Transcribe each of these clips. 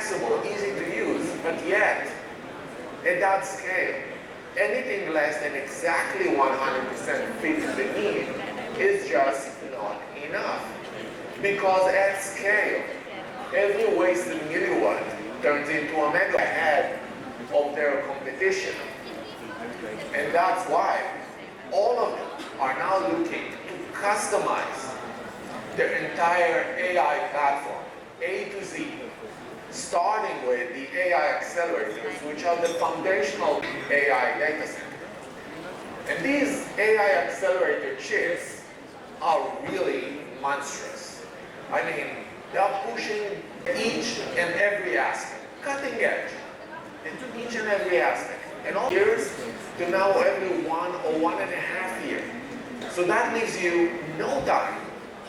flexible, easy to use, but yet at that scale, anything less than exactly 100% fit the need is just not enough. Because at scale, every wasted milliwatt turns into a mega ahead of their competition. And that's why all of them are now looking to customize their entire AI platform, A to Z, starting with the AI accelerators, which are the foundational AI data center. And these AI accelerator chips are really monstrous. I mean, they're pushing each and every aspect, cutting edge, into each and every aspect. And all years to now every 1 or 1.5 years. So that leaves you no time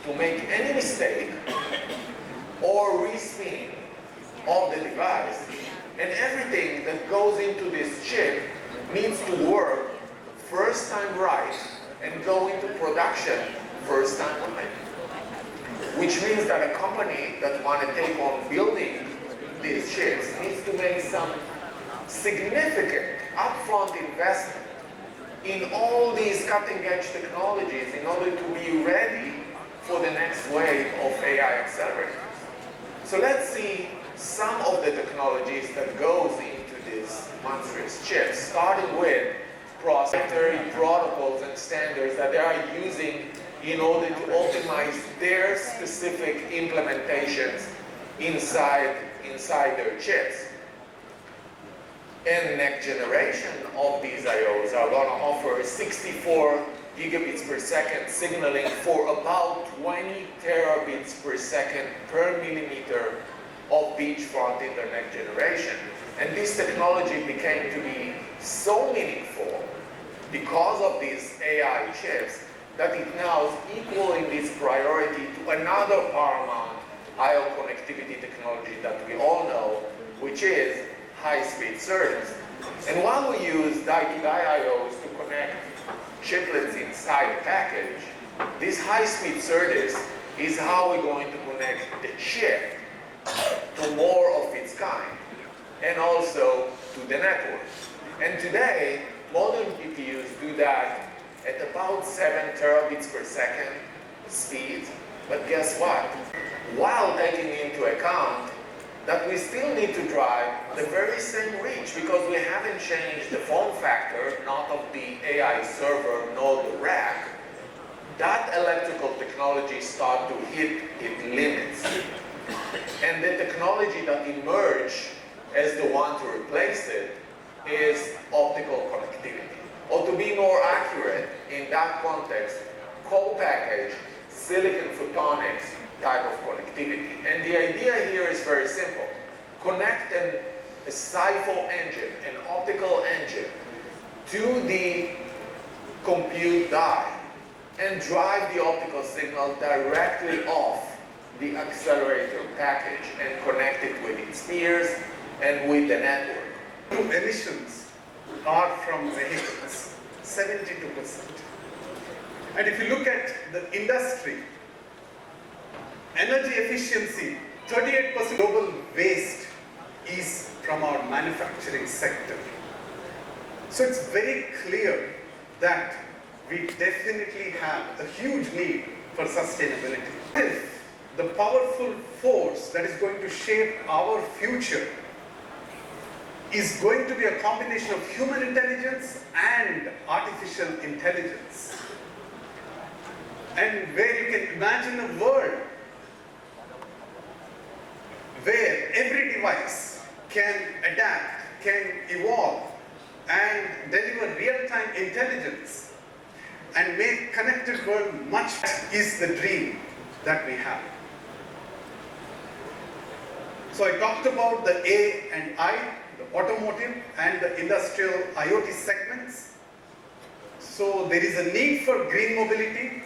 to make any mistake or respin of the device, and everything that goes into this chip needs to work first time right and go into production first time right. Which means that a company that wants to take on building these chips needs to make some significant upfront investment in all these cutting edge technologies in order to be ready for the next wave of AI accelerators. So let's see some of the technologies that goes into these monstrous chips, starting with proprietary protocols and standards that they are using in order to optimize their specific implementations inside their chips. And next generation of these IOs are going to offer 64 gigabits per second signaling for about 20 terabits per second per millimeter of beachfront internet generation. And this technology became to be so meaningful because of these AI chips that it now is equaling this priority to another paramount IO connectivity technology that we all know, which is high-speed SerDes. And while we use die-to-die IOs to connect chiplets inside a package, this high-speed SerDes is how we're going to connect the chip to more of its kind, and also to the network. And today, modern GPUs do that at about 7 terabits per second speed. But guess what? While taking into account that we still need to drive the very same reach because we haven't changed the form factor, not of the AI server nor the rack, that electrical technology start to hit its limits. And the technology that emerged as the one to replace it is optical connectivity. Or to be more accurate in that context, co-packaged silicon photonics type of connectivity. And the idea here is very simple. Connect a SiPho engine, an optical engine, to the compute die and drive the optical signal directly off the accelerator package and connect it with its peers and with the network. Emissions are from vehicles, 72%. And if you look at the industry, energy efficiency, 38% global waste is from our manufacturing sector. So it's very clear that we definitely have a huge need for sustainability. If the powerful force that is going to shape our future is going to be a combination of human intelligence and artificial intelligence. And where you can imagine a world where every device can adapt, can evolve, and deliver real-time intelligence and make connected world much is the dream that we have. So I talked about the A and I, the automotive and the industrial IoT segments. So there is a need for green mobility.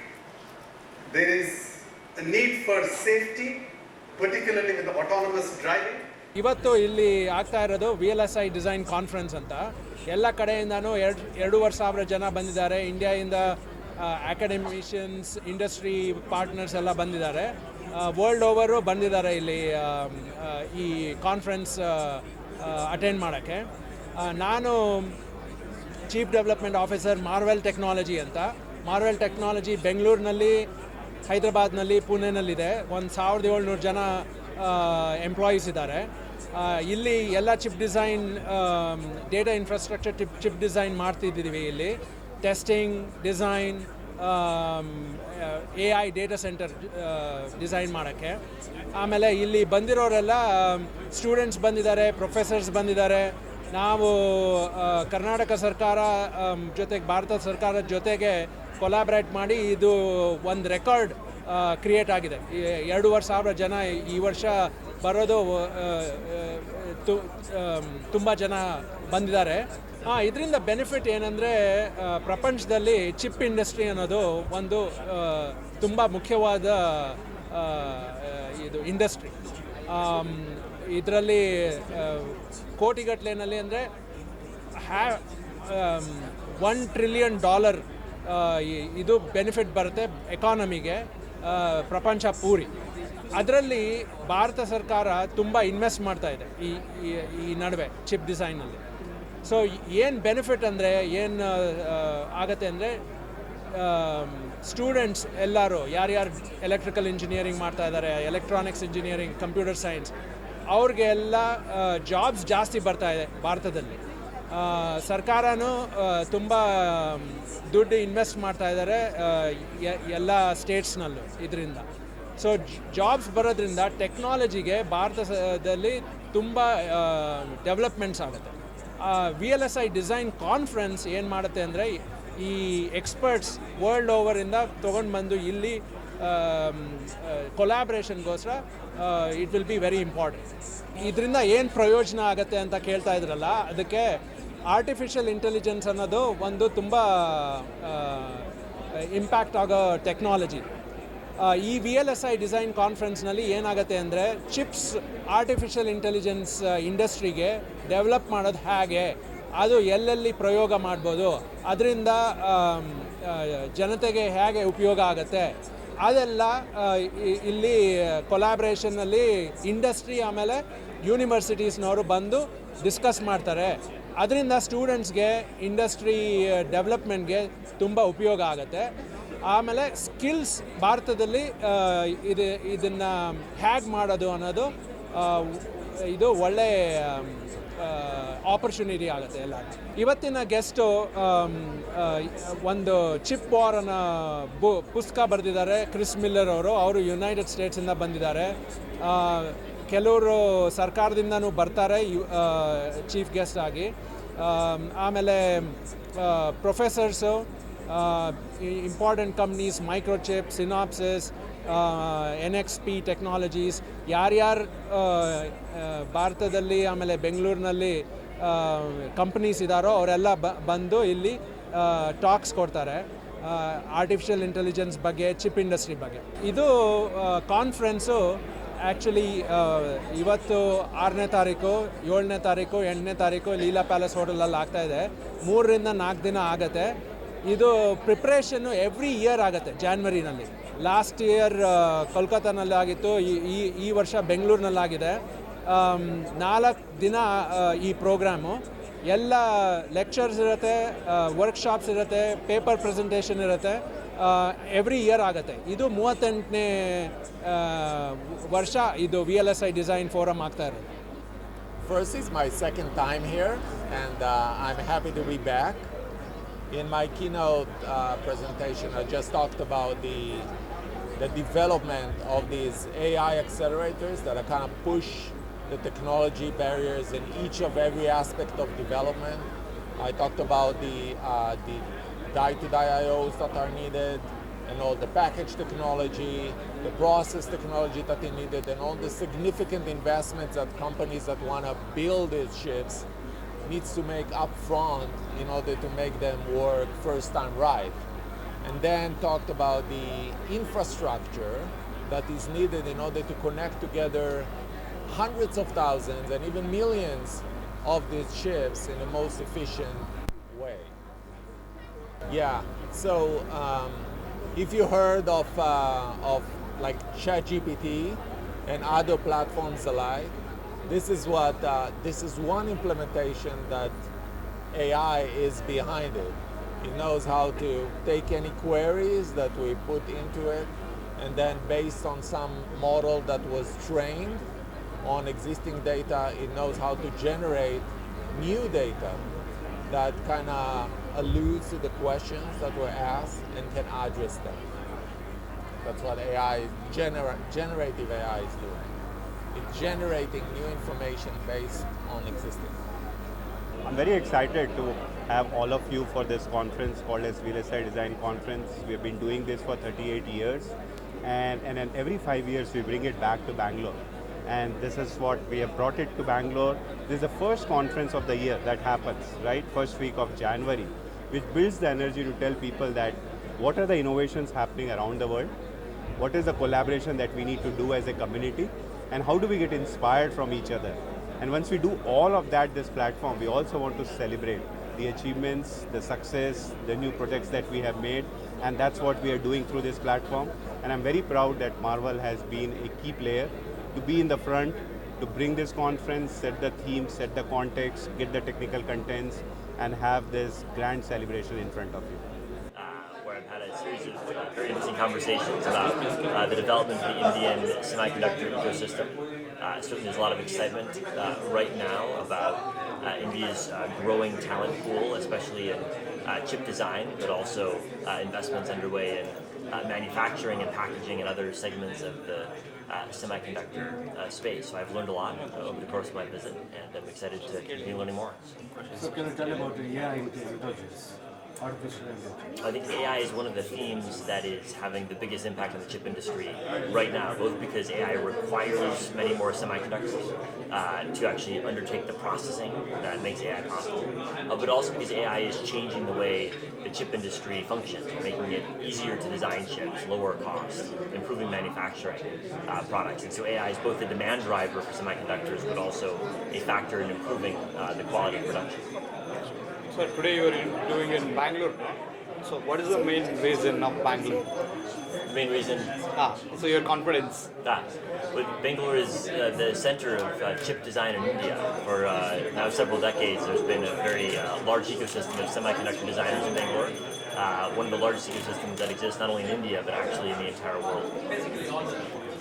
There is a need for safety, particularly with the autonomous driving. ಇವತ್ತು ಇಲ್ಲಿ ಆಗ್ತಾ ಇರೋದು VLSI design conference ಅಂತ. ಎಲ್ಲ ಕಡೆಯಿಂದನೂ 2,500 ಜನ ಬಂದಿದ್ದಾರೆ. ಇಂಡಿಯಾದಿಂದ ಅಕಾಡೆಮಿಷಿಯನ್ಸ್, ಇಂಡಸ್ಟ್ರಿ ಪಾರ್ಟ್ನರ್ಸ್ ಎಲ್ಲ ಬಂದಿದ್ದಾರೆ. ವರ್ಲ್ಡ್ ಓವರು ಬಂದಿದ್ದಾರೆ ಇಲ್ಲಿ ಈ ಕಾನ್ಫರೆನ್ಸ್ ಅಟೆಂಡ್ ಮಾಡೋಕ್ಕೆ. ನಾನು chief development officer Marvel technology ಅಂತ. ಮಾರ್ವೆಲ್ ಟೆಕ್ನಾಲಜಿ ಬೆಂಗಳೂರಿನಲ್ಲಿ, ಹೈದರಾಬಾದ್ನಲ್ಲಿ, ಪುಣೆನಲ್ಲಿದೆ. 1700 ಜನ ಎಂಪ್ಲಾಯೀಸ್ ಇದ್ದಾರೆ. ಇಲ್ಲಿ ಎಲ್ಲ chip design, data infrastructure chip design ಮಾಡ್ತಿದ್ದೀವಿ. ಇಲ್ಲಿ testing, design, AI data centre design ಮಾಡೋಕ್ಕೆ. ಆಮೇಲೆ ಇಲ್ಲಿ ಬಂದಿರೋರೆಲ್ಲ ಸ್ಟೂಡೆಂಟ್ಸ್ ಬಂದಿದ್ದಾರೆ, ಪ್ರೊಫೆಸರ್ಸ್ ಬಂದಿದ್ದಾರೆ. ನಾವು ಕರ್ನಾಟಕ ಸರ್ಕಾರ ಜೊತೆಗೆ ಭಾರತ ಸರ್ಕಾರದ ಜೊತೆಗೆ ಕೊಲಾಬ್ರೇಟ್ ಮಾಡಿ ಇದು ಒಂದು ರೆಕಾರ್ಡ್ ಕ್ರಿಯೇಟ್ ಆಗಿದೆ. 2,500 ಜನ ಈ ವರ್ಷ ಬರೋದು, ತುಂಬ ಜನ ಬಂದಿದ್ದಾರೆ. ಇದರಿಂದ ಬೆನಿಫಿಟ್ ಏನಂದರೆ, ಪ್ರಪಂಚದಲ್ಲಿ ಚಿಪ್ ಇಂಡಸ್ಟ್ರಿ ಅನ್ನೋದು ಒಂದು ತುಂಬ ಮುಖ್ಯವಾದ ಇದು ಇಂಡಸ್ಟ್ರಿ. ಇದರಲ್ಲಿ ಕೋಟಿಗಟ್ಟಲೆನಲ್ಲಿ ಅಂದರೆ $1 ಟ್ರಿಲಿಯನ್ ಇದು ಬೆನಿಫಿಟ್ ಬರುತ್ತೆ ಎಕಾನಮಿಗೆ, ಪ್ರಪಂಚ ಪೂರಿ. ಅದರಲ್ಲಿ ಭಾರತ ಸರ್ಕಾರ ತುಂಬ ಇನ್ವೆಸ್ಟ್ ಮಾಡ್ತಾ ಇದೆ ಈ ನಡುವೆ ಚಿಪ್ ಡಿಸೈನಲ್ಲಿ. ಸೊ ಏನು ಬೆನಿಫಿಟ್ ಅಂದರೆ, ಏನು ಆಗುತ್ತೆ ಅಂದರೆ, ಸ್ಟೂಡೆಂಟ್ಸ್ ಎಲ್ಲರೂ ಯಾರ್ಯಾರು ಎಲೆಕ್ಟ್ರಿಕಲ್ ಇಂಜಿನಿಯರಿಂಗ್ ಮಾಡ್ತಾ ಇದ್ದಾರೆ, ಎಲೆಕ್ಟ್ರಾನಿಕ್ಸ್ ಇಂಜಿನಿಯರಿಂಗ್, ಕಂಪ್ಯೂಟರ್ ಸೈನ್ಸ್, ಅವ್ರಿಗೆಲ್ಲ ಜಾಬ್ಸ್ ಜಾಸ್ತಿ ಬರ್ತಾ ಇದೆ ಭಾರತದಲ್ಲಿ. ಸರ್ಕಾರನೂ ತುಂಬ ದುಡ್ಡು ಇನ್ವೆಸ್ಟ್ ಮಾಡ್ತಾ ಇದ್ದಾರೆ ಎಲ್ಲ ಸ್ಟೇಟ್ಸ್ನಲ್ಲೂ ಇದರಿಂದ. ಸೊ ಜಾಬ್ಸ್ ಬರೋದ್ರಿಂದ ಟೆಕ್ನಾಲಜಿಗೆ ಭಾರತದಲ್ಲಿ ತುಂಬ ಡೆವಲಪ್ಮೆಂಟ್ಸ್ ಆಗುತ್ತೆ. VLSI ಡಿಸೈನ್ ಕಾನ್ಫರೆನ್ಸ್ ಏನು ಮಾಡುತ್ತೆ ಅಂದರೆ, ಈ ಎಕ್ಸ್ಪರ್ಟ್ಸ್ ವರ್ಲ್ಡ್ ಓವರಿಂದ ತೊಗೊಂಡು ಬಂದು ಇಲ್ಲಿ ಕೊಲಾಬ್ರೇಷನ್ಗೋಸ್ಕರ it will be very important. ಇದರಿಂದ ಏನು ಪ್ರಯೋಜನ ಆಗುತ್ತೆ ಅಂತ ಕೇಳ್ತಾ ಇದ್ರಲ್ಲ, ಅದಕ್ಕೆ ಆರ್ಟಿಫಿಷಿಯಲ್ ಇಂಟೆಲಿಜೆನ್ಸ್ ಅನ್ನೋದು ಒಂದು ತುಂಬ ಇಂಪ್ಯಾಕ್ಟ್ ಆಗೋ ಟೆಕ್ನಾಲಜಿ. ಈ VLSI ಡಿಸೈನ್ ಕಾನ್ಫರೆನ್ಸ್ನಲ್ಲಿ ಏನಾಗುತ್ತೆ ಅಂದರೆ, ಚಿಪ್ಸ್ ಆರ್ಟಿಫಿಷಿಯಲ್ ಇಂಟೆಲಿಜೆನ್ಸ್ ಇಂಡಸ್ಟ್ರಿಗೆ ಡೆವಲಪ್ ಮಾಡೋದು ಹೇಗೆ, ಅದು ಎಲ್ಲೆಲ್ಲಿ ಪ್ರಯೋಗ ಮಾಡ್ಬೋದು, ಅದರಿಂದ ಜನತೆಗೆ ಹೇಗೆ ಉಪಯೋಗ ಆಗುತ್ತೆ, ಅದೆಲ್ಲ ಇಲ್ಲಿ ಕೊಲಾಬ್ರೇಷನ್ನಲ್ಲಿ ಇಂಡಸ್ಟ್ರಿ ಆಮೇಲೆ ಯೂನಿವರ್ಸಿಟೀಸ್ನವರು ಬಂದು ಡಿಸ್ಕಸ್ ಮಾಡ್ತಾರೆ. ಅದರಿಂದ ಸ್ಟೂಡೆಂಟ್ಸ್ಗೆ, ಇಂಡಸ್ಟ್ರಿ ಡೆವಲಪ್ಮೆಂಟ್ಗೆ ತುಂಬ ಉಪಯೋಗ ಆಗುತ್ತೆ. ಆಮೇಲೆ ಸ್ಕಿಲ್ಸ್ ಭಾರತದಲ್ಲಿ ಇದನ್ನು ಹ್ಯಾಗ್ ಮಾಡೋದು ಅನ್ನೋದು ಇದು ಒಳ್ಳೆ ಆಪರ್ಚುನಿಟಿ ಆಗುತ್ತೆ ಎಲ್ಲ. ಇವತ್ತಿನ ಗೆಸ್ಟು ಒಂದು ಚಿಪ್ ವಾರ್ ಅನ್ನೋ ಪುಸ್ತಕ ಬರೆದಿದ್ದಾರೆ ಕ್ರಿಸ್ ಮಿಲ್ಲರ್ ಅವರು. ಅವರು ಯುನೈಟೆಡ್ ಸ್ಟೇಟ್ಸಿಂದ ಬಂದಿದ್ದಾರೆ. ಕೆಲವರು ಸರ್ಕಾರದಿಂದನೂ ಬರ್ತಾರೆ ಚೀಫ್ ಗೆಸ್ಟ್ ಆಗಿ. ಆಮೇಲೆ professors, important companies, microchip, synopsis, NXP technologies, ಯಾರ್ಯಾರು ಭಾರತದಲ್ಲಿ ಆಮೇಲೆ ಬೆಂಗಳೂರಿನಲ್ಲಿ ಕಂಪ್ನೀಸ್ ಇದ್ದಾರೋ ಅವರೆಲ್ಲ ಬಂದು ಇಲ್ಲಿ ಟಾಕ್ಸ್ ಕೊಡ್ತಾರೆ ಆರ್ಟಿಫಿಷಿಯಲ್ ಇಂಟೆಲಿಜೆನ್ಸ್ ಬಗ್ಗೆ, ಚಿಪ್ ಇಂಡಸ್ಟ್ರಿ ಬಗ್ಗೆ. ಇದು ಕಾನ್ಫರೆನ್ಸು ಆ್ಯಕ್ಚುಲಿ ಇವತ್ತು 6ನೇ ತಾರೀಕು, 7ನೇ ತಾರೀಕು, 8ನೇ ತಾರೀಕು ಲೀಲಾ ಪ್ಯಾಲೇಸ್ ಹೋಟೆಲಲ್ಲಿ ಆಗ್ತಾಯಿದೆ. 3 ರಿಂದ 4 ದಿನ ಆಗುತ್ತೆ. ಇದು ಪ್ರಿಪ್ರೇಷನ್ನು ಎವ್ರಿ ಇಯರ್ ಆಗುತ್ತೆ ಜಾನ್ವರಿನಲ್ಲಿ. ಲಾಸ್ಟ್ ಇಯರ್ ಕೋಲ್ಕತ್ತಾನಲ್ಲಿ ಆಗಿತ್ತು, ಈ ವರ್ಷ ಬೆಂಗಳೂರಿನಲ್ಲಾಗಿದೆ. 4 ದಿನ ಈ ಪ್ರೋಗ್ರಾಮು. ಎಲ್ಲ ಲೆಕ್ಚರ್ಸ್ ಇರುತ್ತೆ, ವರ್ಕ್ಶಾಪ್ಸ್ ಇರುತ್ತೆ, ಪೇಪರ್ ಪ್ರೆಸೆಂಟೇಷನ್ ಇರುತ್ತೆ. ಎವ್ರಿ ಇಯರ್ ಆಗುತ್ತೆ. ಇದು 38ನೇ ವರ್ಷ ಇದು VLSI ಡಿಸೈನ್ ಫೋರಮ್ ಆಗ್ತಾ ಇರೋದು. First is my second time here, and I'm happy to be back. In my keynote presentation, I just talked about the development of these AI accelerators that are kind of push the technology barriers in each of every aspect of development. I talked about the die-to-die IOs that are needed, and all the package technology, the process technology that is needed, and all the significant investments that companies that want to build these chips needs to make up front in order to make them work first time right. And then talked about the infrastructure that is needed in order to connect together hundreds of thousands and even millions of these chips in the most efficient way. Yeah, so if you heard of like ChatGPT and other platforms alike. This is what this is one implementation that AI is behind it. It knows how to take any queries that we put into it, and then based on some model that was trained on existing data, it knows how to generate new data that kind of alludes to the questions that were asked and can address them. That's what AI, generative AI is doing. It's generating new information based on existing. I'm very excited to have all of you for this conference called as VLSI Design Conference. We've been doing this for 38 years, and then every 5 years we bring it back to Bangalore. And this is what we have brought it to Bangalore. This is the first conference of the year that happens, right? First week of January, which builds the energy to tell people that what are the innovations happening around the world, what is the collaboration that we need to do as a community, and how do we get inspired from each other. And once we do all of that, this platform, we also want to celebrate the achievements, the success, the new projects that we have made, and that's what we are doing through this platform. And I'm very proud that Marvel has been a key player to be in the front, to bring this conference, set the theme, set the context, get the technical contents, and have this grand celebration in front of you. Where I've had a series of very interesting conversations about the development of the Indian semiconductor ecosystem. Certainly there's a lot of excitement right now about India's growing talent pool, especially in chip design, but also investments underway in manufacturing and packaging and other segments of the semiconductor space. So I've learned a lot over the course of my visit, and I'm excited to continue learning more. So can you tell about the AI intelligence? Artificial intelligence. I think AI is one of the themes that is having the biggest impact on the chip industry right now, both because AI requires many more semiconductors to actually undertake the processing that makes AI possible, but also because AI is changing the way the chip industry functions, making it easier to design chips, lower cost, improving manufacturing products. And so AI is both a demand driver for semiconductors, but also a factor in improving the quality of production. So today you are doing it in Bangalore. So what is the main reason of Bangalore? The main reason. So your confidence. Bangalore is the center of chip design in India. For now several decades, there's been a very large ecosystem of semiconductor designers in Bangalore. One of the largest ecosystems that exists not only in India, but actually in the entire world.